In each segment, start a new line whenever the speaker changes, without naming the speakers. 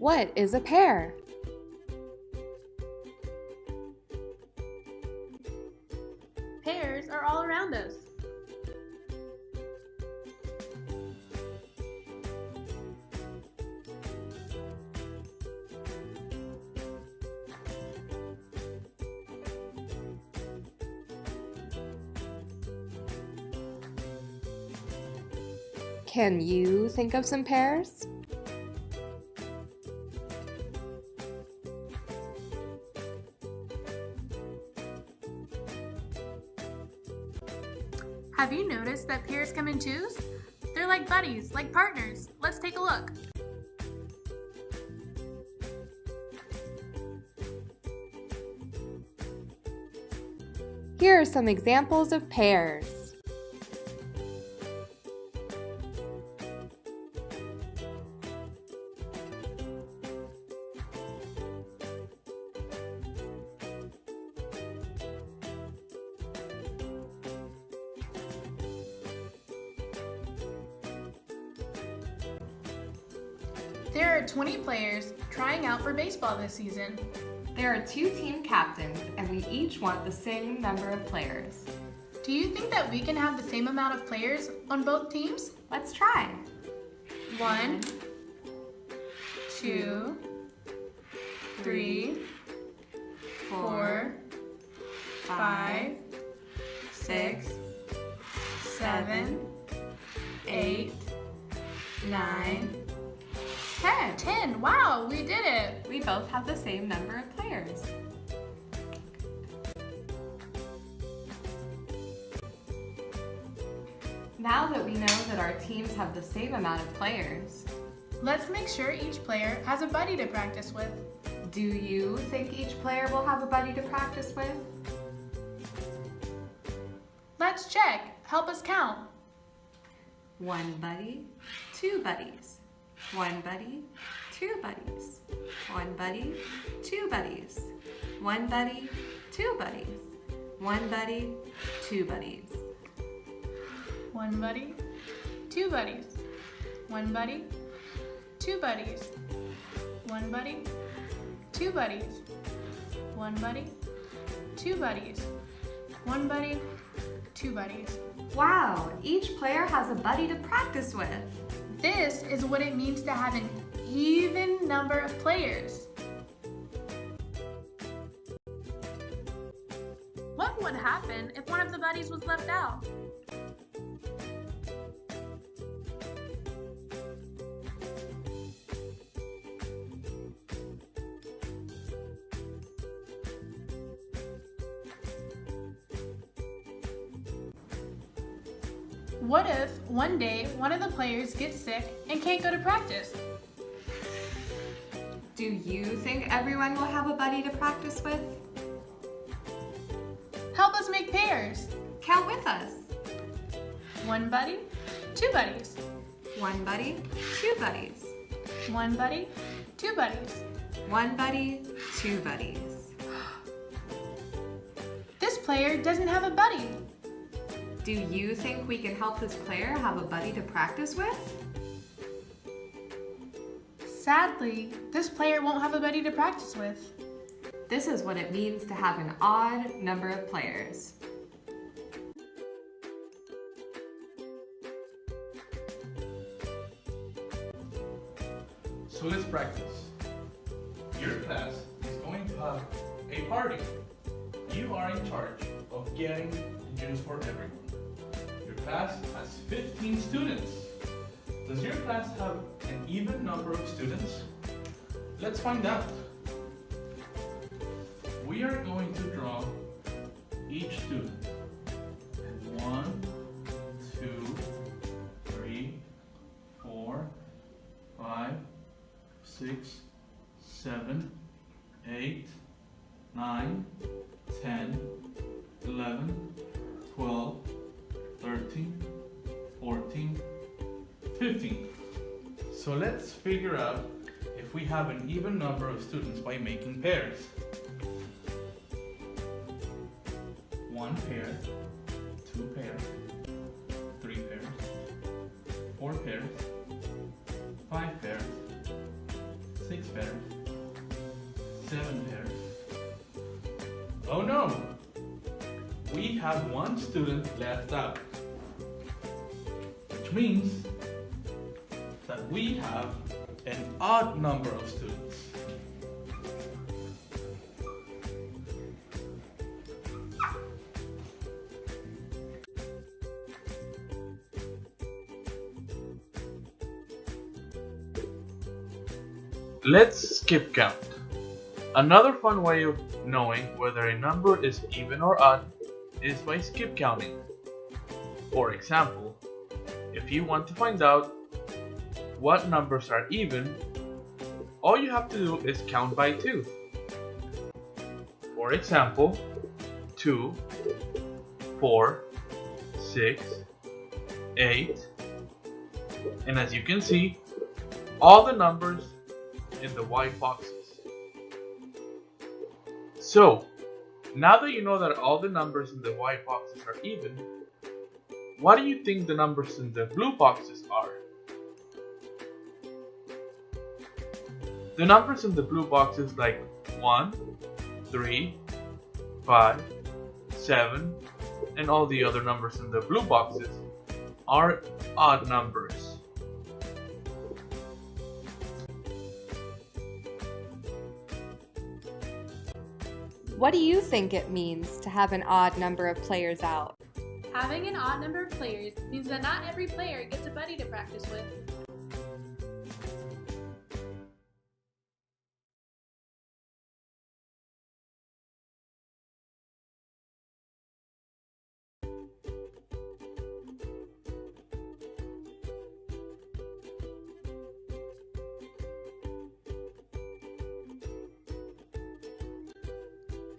What is a pair?
Pairs are all around us.
Can you think of some pairs?
Have you noticed that pairs come in twos? They're like buddies, like partners. Let's take a look.
Here are some examples of pairs.
There are 20 players trying out for baseball this season.
There are 2 team captains, and we each want the same number of players.
Do you think that we can have the same amount of players on both teams?
Let's try.
1, 2, 3, 4, 5, 6, 7, 8, 9, 10. 10. Wow, we did it.
We both have the same number of players. Now that we know that our teams have the same amount of players,
Let's make sure each player has a buddy to practice with.
do you think each player will have a buddy to practice with?
Let's check. Help us count.
1 buddy, 2 buddies. 1 buddy, 2 buddies. 1 buddy, 2 buddies. 1 buddy, 2 buddies. 1 buddy, 2 buddies.
1 buddy, 2 buddies. 1 buddy, 2 buddies. 1 buddy, 2 buddies. 1 buddy, 2 buddies. 1 buddy, 2 buddies.
Wow, each player has a buddy to practice with.
This is what it means to have an even number of players. What would happen if one of the buddies was left out? What if one day one of the players gets sick and can't go to practice?
Do you think everyone will have a buddy to practice with?
Help us make pairs.
Count with us.
1 buddy, 2 buddies.
1 buddy, 2 buddies.
1 buddy, 2 buddies.
1 buddy, 2 buddies.
This player doesn't have a buddy.
Do you think we can help this player have a buddy to practice with?
Sadly, this player won't have a buddy to practice with.
This is what it means to have an odd number of players.
So let's practice. Your class is going to have a party. You are in charge of getting juice for everyone. Your class has 15 students. Does your class have an even number of students? Let's find out. We are going to draw each student. 1, 2, 3, 4, 5, 6, 7, 8, 9, 10, 11, 12, 13, 14, 15. So let's figure out if we have an even number of students by making pairs. 1 pair, 2 pairs, 3 pairs, 4 pairs, 5 pairs, 6 pairs. 7 pairs. Oh no! We have one student left out. Which means that we have an odd number of students. Let's skip count. Another fun way of knowing whether a number is even or odd is by skip counting. For example, if you want to find out what numbers are even, all you have to do is count by 2. For example, 2, 4, 6, 8, and as you can see, all the numbers in the white boxes. So, now that you know that all the numbers in the white boxes are even, what do you think the numbers in the blue boxes are? The numbers in the blue boxes like 1, 3, 5, 7, and all the other numbers in the blue boxes are odd numbers.
What do you think it means to have an odd number of players out?
Having an odd number of players means that not every player gets a buddy to practice with.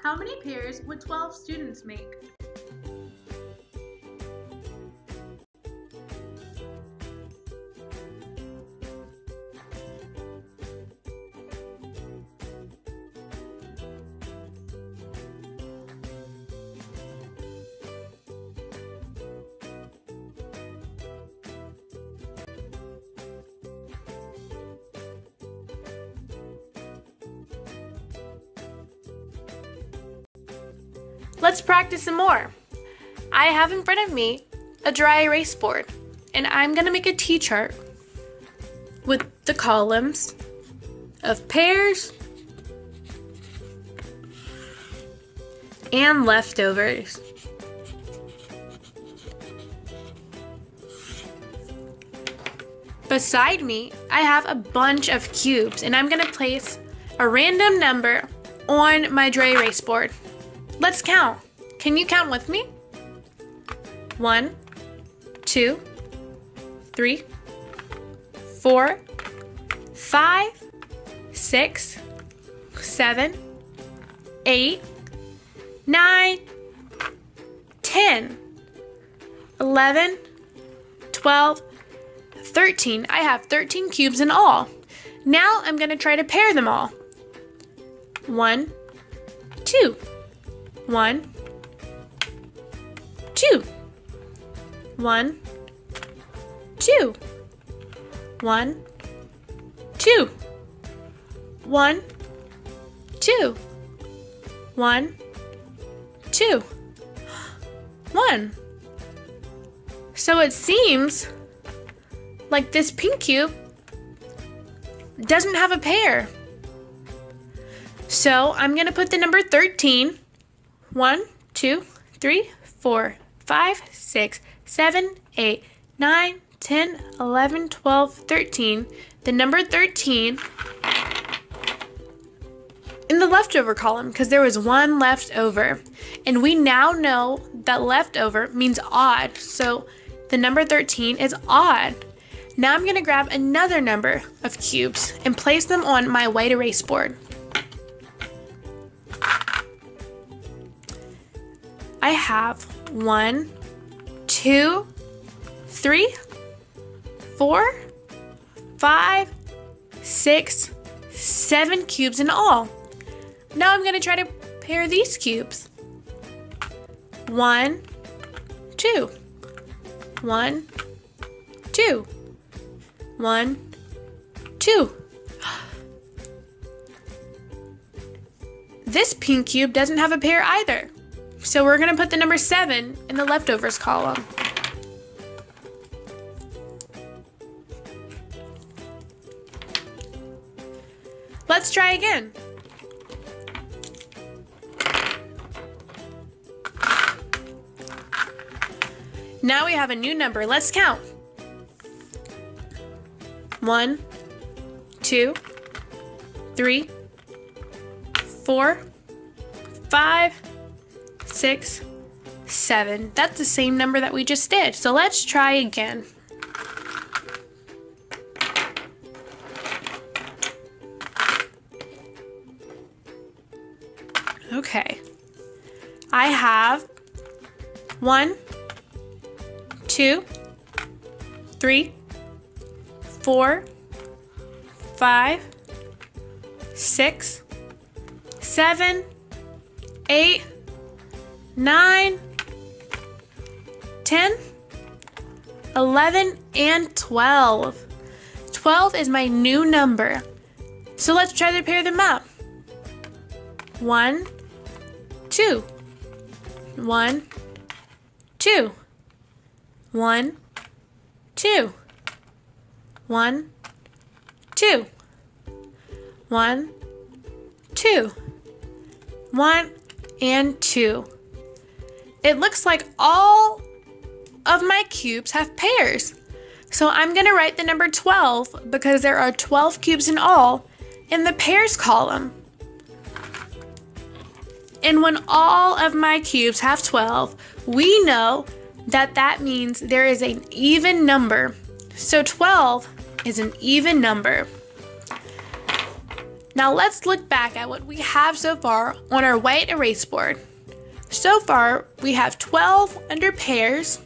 How many pairs would 12 students make? Let's practice some more. I have in front of me a dry erase board, and I'm gonna make a T-chart with the columns of pairs and leftovers. Beside me, I have a bunch of cubes, and I'm gonna place a random number on my dry erase board. Let's count. Can you count with me? 1, 2, 3, 4, 5, 6, 7, 8, 9, 10, 11, 12, 13. I have 13 cubes in all. Now I'm going to try to pair them all. 1, 2. 1, 2. 1, 2. 1, 2. 1, 2. 1, 2. 1. So it seems like this pink cube doesn't have a pair. So I'm going to put the number 13. 1, 2, 3, 4, 5, 6, 7, 8, 9, 10, 11, 12, 13. The number 13 in the leftover column because there was one left over. And we now know that leftover means odd. So the number 13 is odd. Now I'm going to grab another number of cubes and place them on my white erase board. I have 1, 2, 3, 4, 5, 6, 7 cubes in all. Now I'm going to try to pair these cubes. 1, 2. 1, 2. 1, 2. This pink cube doesn't have a pair either. So we're gonna put the number 7 in the leftovers column. Let's try again. Now we have a new number. Let's count. 1, 2, 3, 4, 5, 6, 7. That's the same number that we just did. So let's try again. Okay. I have 1, 2, 3, 4, 5, 6, 7, 8, 9, 10, 11, and 12. 12 is my new number. So let's try to pair them up. 1, 2. 1, 2. 1, 2. 1, 2. 1, 2. 1 and 2. It looks like all of my cubes have pairs. So I'm going to write the number 12 because there are 12 cubes in all in the pairs column. And when all of my cubes have 12, we know that that means there is an even number. So 12 is an even number. Now let's look back at what we have so far on our white erase board. So far, we have 12 under pairs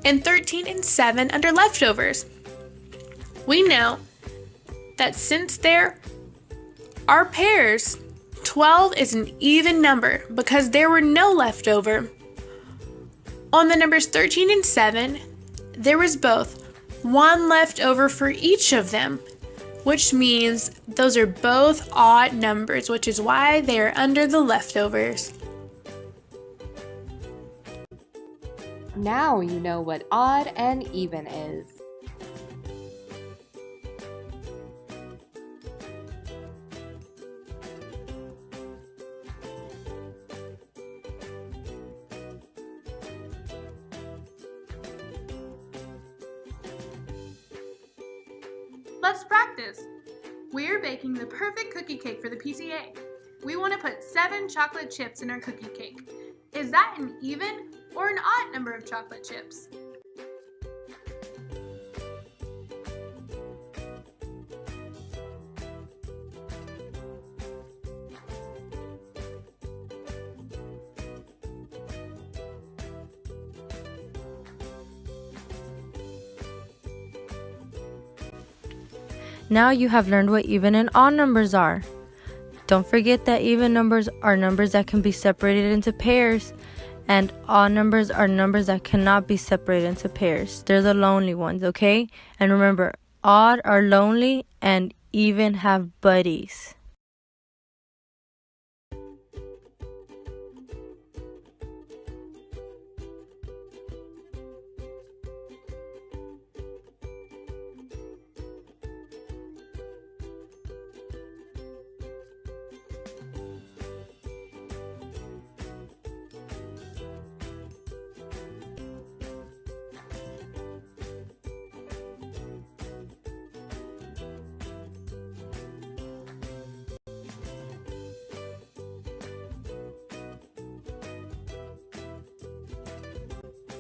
and 13 and 7 under leftovers. We know that since there are pairs, 12 is an even number because there were no leftover. On the numbers 13 and 7, there was both one left over for each of them, which means those are both odd numbers, which is why they are under the leftovers.
Now you know what odd and even is.
Let's practice. We're baking the perfect cookie cake for the PTA. We want to put 7 chocolate chips in our cookie cake. Is that an even or an odd number of chocolate chips?
Now you have learned what even and odd numbers are. Don't forget that even numbers are numbers that can be separated into pairs, and odd numbers are numbers that cannot be separated into pairs. They're the lonely ones, okay? And remember, odd are lonely and even have buddies.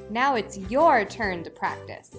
Now it's your turn to practice.